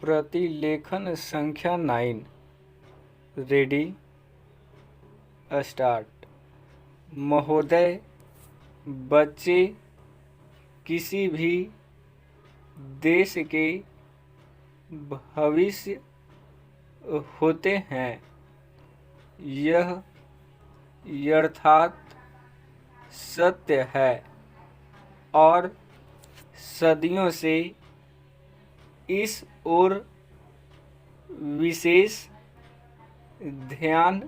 प्रतिलेखन संख्या 9। Ready start. महोदय, बच्चे किसी भी देश के भविष्य होते हैं। यह यथार्थ सत्य है और सदियों से इस ओर विशेष ध्यान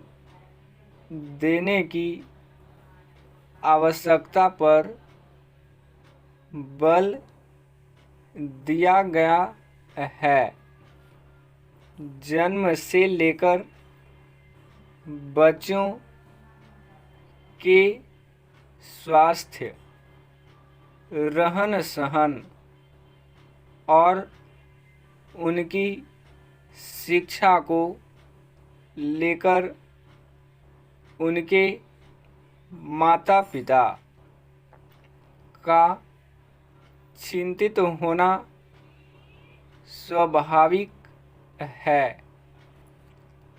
देने की आवश्यकता पर बल दिया गया है। जन्म से लेकर बच्चों के स्वास्थ्य, रहन सहन और उनकी शिक्षा को लेकर उनके माता पिता का चिंतित होना स्वाभाविक है,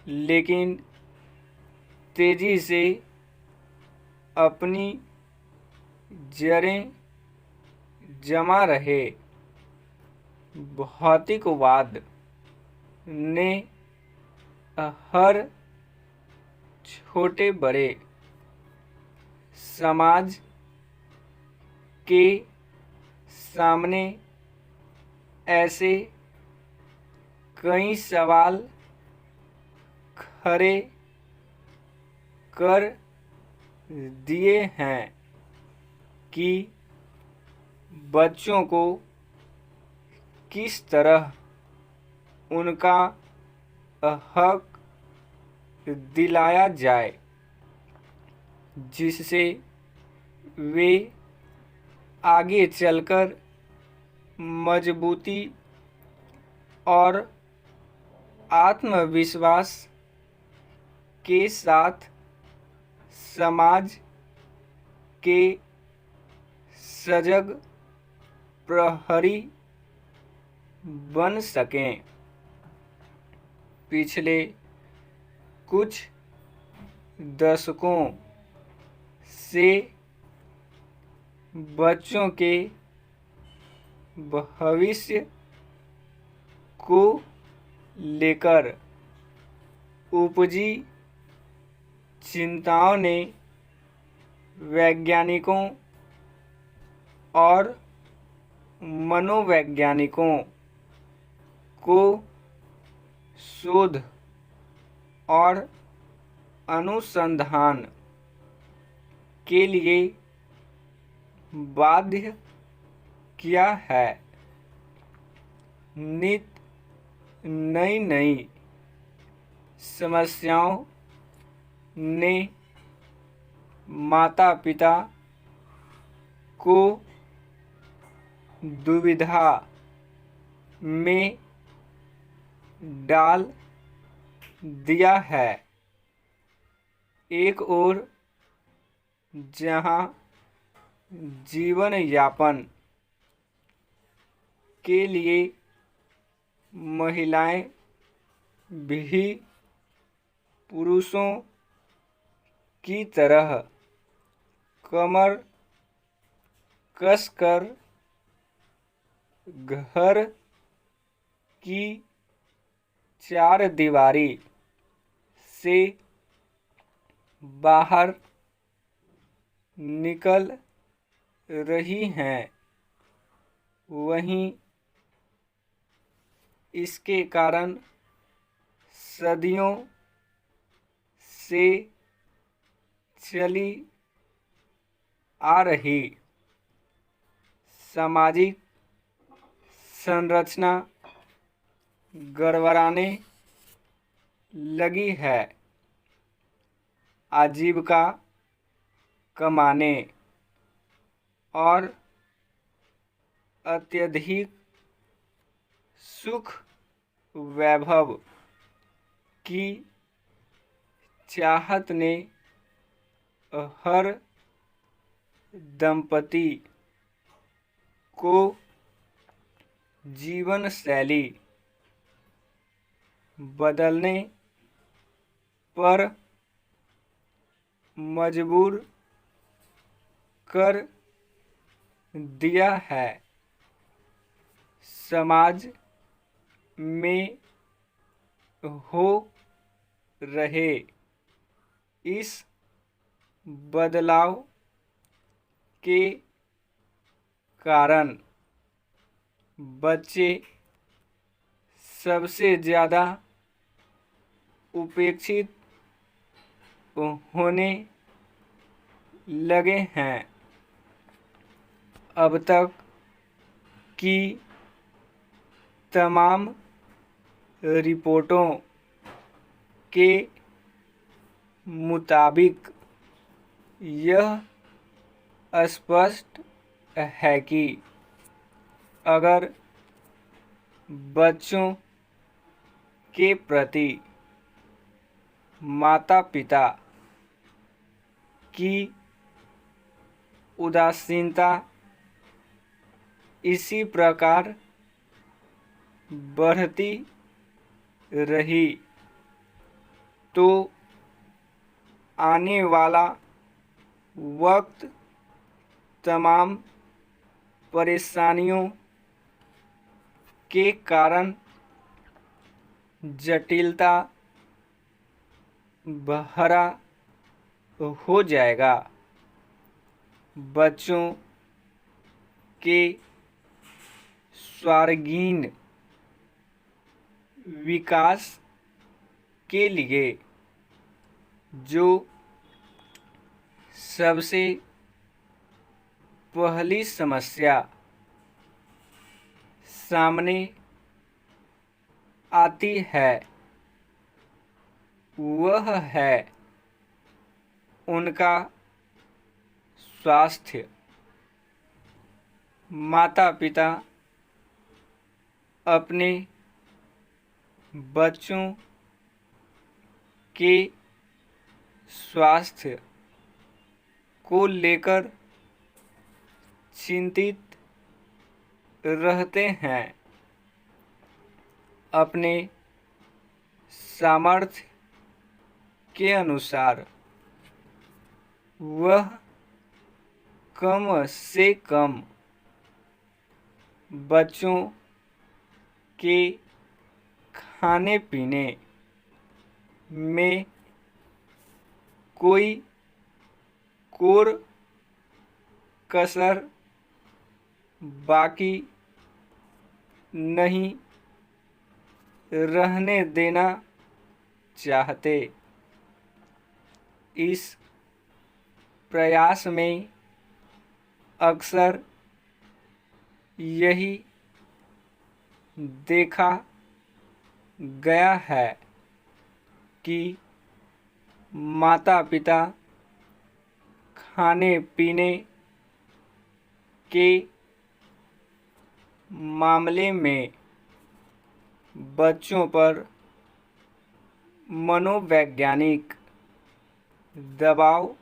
लेकिन तेजी से अपनी जड़ें जमा रहे भौतिकवाद ने हर छोटे बड़े समाज के सामने ऐसे कई सवाल खड़े कर दिए हैं कि बच्चों को किस तरह उनका हक दिलाया जाए, जिससे वे आगे चलकर मजबूती और आत्मविश्वास के साथ समाज के सजग प्रहरी बन सकें। पिछले कुछ दशकों से बच्चों के भविष्य को लेकर उपजी चिंताओं ने वैज्ञानिकों और मनोवैज्ञानिकों को शोध और अनुसंधान के लिए बाध्य किया है। नित नई नई समस्याओं ने माता पिता को दुविधा में डाल दिया है। एक ओर जहां जीवन यापन के लिए महिलाएं भी पुरुषों की तरह कमर कसकर घर की चार दीवारी से बाहर निकल रही हैं, वहीं इसके कारण सदियों से चली आ रही सामाजिक संरचना गड़बड़ाने लगी है। आजीविका कमाने और अत्यधिक सुख वैभव की चाहत ने हर दंपति को जीवन शैली बदलने पर मजबूर कर दिया है। समाज में हो रहे इस बदलाव के कारण बच्चे सबसे ज़्यादा उपेक्षित होने लगे हैं। अब तक की तमाम रिपोर्टों के मुताबिक यह स्पष्ट है कि अगर बच्चों के प्रति माता-पिता की उदासीनता इसी प्रकार बढ़ती रही तो आने वाला वक्त तमाम परेशानियों के कारण जटिलता भरा हो जाएगा। बच्चों के सर्वांगीण विकास के लिए जो सबसे पहली समस्या सामने आती है वह है उनका स्वास्थ्य। माता-पिता अपने बच्चों के स्वास्थ्य को लेकर चिंतित रहते हैं। अपने सामर्थ्य के अनुसार वह कम से कम बच्चों के खाने पीने में कोई कोर कसर बाकी नहीं रहने देना चाहते। इस प्रयास में अक्सर यही देखा गया है कि माता-पिता खाने पीने के मामले में बच्चों पर मनोवैज्ञानिक दबाव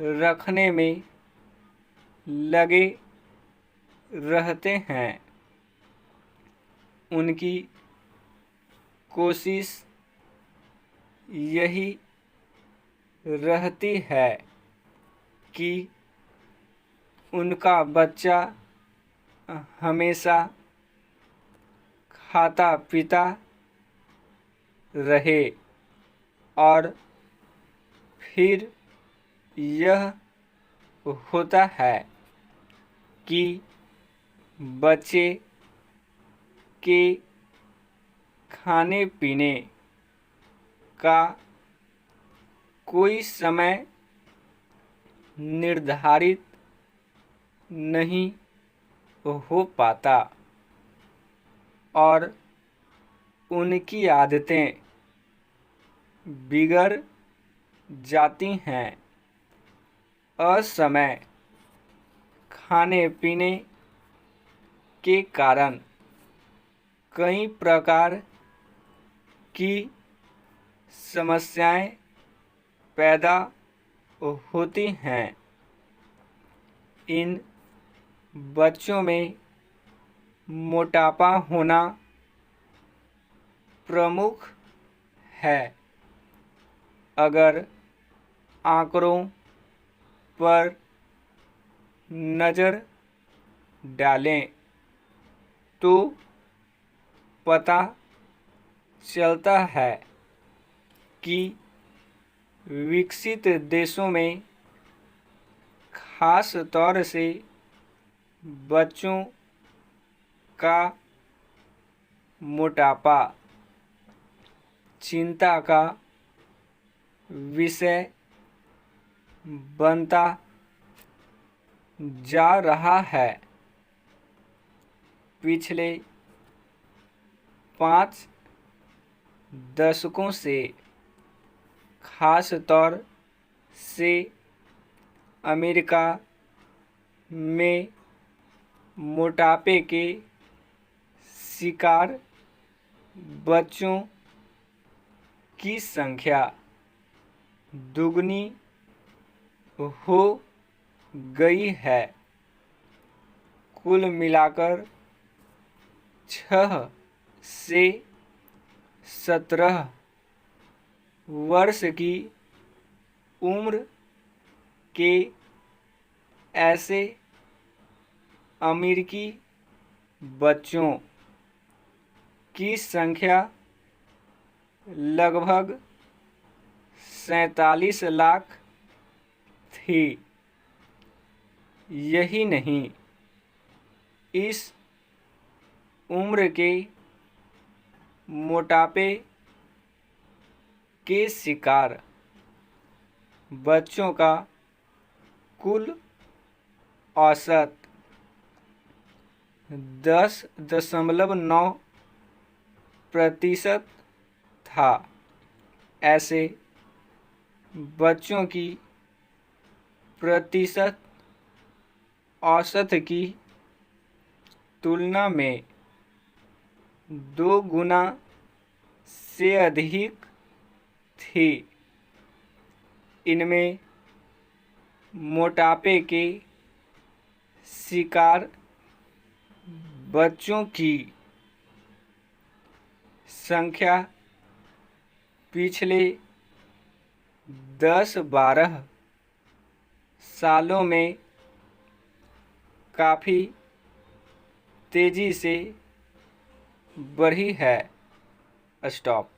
रखने में लगे रहते हैं। उनकी कोशिश यही रहती है कि उनका बच्चा हमेशा खाता पीता रहे और फिर यह होता है कि बच्चे के खाने पीने का कोई समय निर्धारित नहीं हो पाता और उनकी आदतें बिगड़ जाती हैं। असमय खाने पीने के कारण कई प्रकार की समस्याएं पैदा होती हैं। इन बच्चों में मोटापा होना, प्रमुख है। अगर आंकड़ों पर नज़र डालें तो पता चलता है कि विकसित देशों में खास तौर से बच्चों का मोटापा चिंता का विषय बनता जा रहा है। पिछले 5 दशकों से खास तौर से अमेरिका में मोटापे के शिकार बच्चों की संख्या दुगनी हो गई है। कुल मिलाकर 6 से 17 वर्ष की उम्र के ऐसे अमेरिकी बच्चों की संख्या लगभग 47 लाख थी। यही नहीं, इस उम्र के मोटापे के शिकार बच्चों का कुल औसत 10.9% था। ऐसे बच्चों की प्रतिशत औसत की तुलना में 2 गुना से अधिक थी। इनमें मोटापे के शिकार बच्चों की संख्या पिछले 10-12 सालों में काफ़ी तेज़ी से बढ़ी है। स्टॉप।